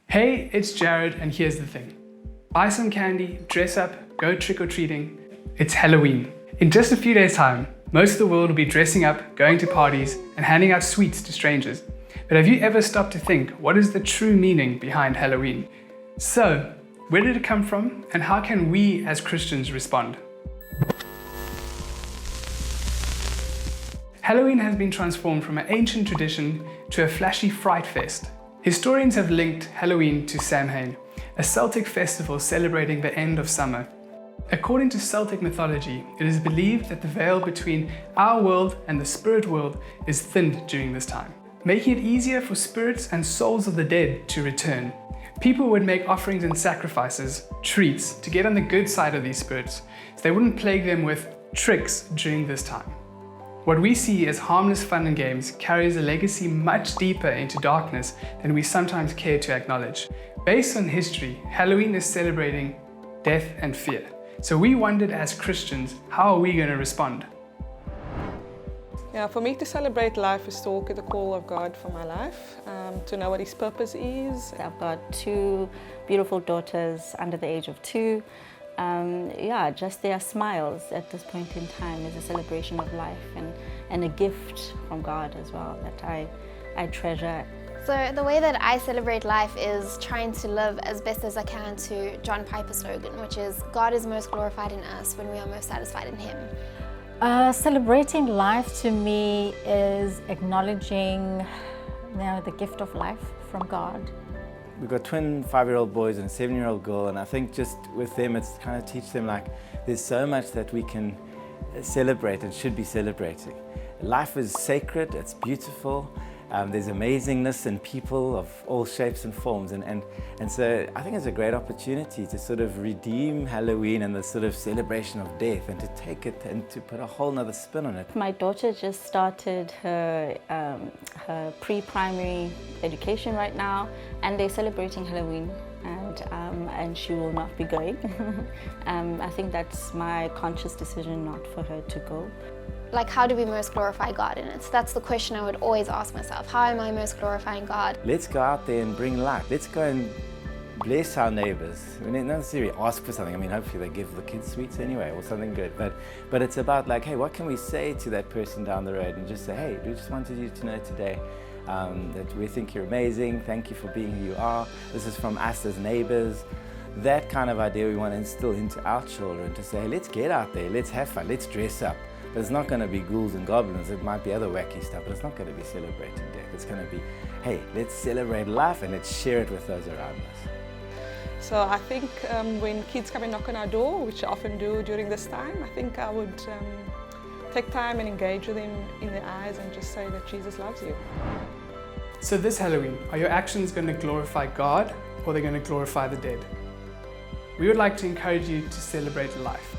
Hey, it's Jared, and here's the thing. Buy some candy, dress up, go trick-or-treating. It's Halloween. In just a few days' time, most of the world will be dressing up, going to parties, and handing out sweets to strangers. But have you ever stopped to think, what is the true meaning behind Halloween? So, where did it come from, and how can we as Christians respond? Halloween has been transformed from an ancient tradition to a flashy fright fest. Historians have linked Halloween to Samhain, a Celtic festival celebrating the end of summer. According to Celtic mythology, it is believed that the veil between our world and the spirit world is thinned during this time, making it easier for spirits and souls of the dead to return. People would make offerings and sacrifices, treats, to get on the good side of these spirits, so they wouldn't plague them with tricks during this time. What we see as harmless fun and games carries a legacy much deeper into darkness than we sometimes care to acknowledge. Based on history, Halloween is celebrating death and fear. So we wondered as Christians, how are we going to respond? Yeah, for me to celebrate life is to walk at the call of God for my life, to know what His purpose is. I've got two beautiful daughters under the age of 2. Just their smiles at this point in time is a celebration of life and a gift from God as well that I treasure. So the way that I celebrate life is trying to live as best as I can to John Piper's slogan, which is God is most glorified in us when we are most satisfied in Him. Celebrating life to me is acknowledging the gift of life from God. We've got twin 5-year-old boys and a 7-year-old girl, and I think just with them it's kind of teach them like there's so much that we can celebrate and should be celebrating. Life is sacred, it's beautiful, there's amazingness in people of all shapes and forms, and so I think it's a great opportunity to sort of redeem Halloween and the sort of celebration of death and to take it and to put a whole nother spin on it. My daughter just started her pre-primary education right now, and they're celebrating Halloween, and she will not be going. I think that's my conscious decision not for her to go. Like, how do we most glorify God in it? That's the question I would always ask myself. How am I most glorifying God? Let's go out there and bring light. Let's go and bless our neighbors. We don't necessarily ask for something. I mean, hopefully they give the kids sweets anyway or something good. But it's about like, hey, what can we say to that person down the road and just say, hey, we just wanted you to know today that we think you're amazing. Thank you for being who you are. This is from us as neighbors. That kind of idea we want to instill into our children to say, hey, let's get out there, let's have fun, let's dress up. But it's not going to be ghouls and goblins, it might be other wacky stuff, but it's not going to be celebrating death. It's going to be, hey, let's celebrate life and let's share it with those around us. So I think when kids come and knock on our door, which I often do during this time, I think I would take time and engage with them in their eyes and just say that Jesus loves you. So this Halloween, are your actions going to glorify God, or are they going to glorify the dead? We would like to encourage you to celebrate life.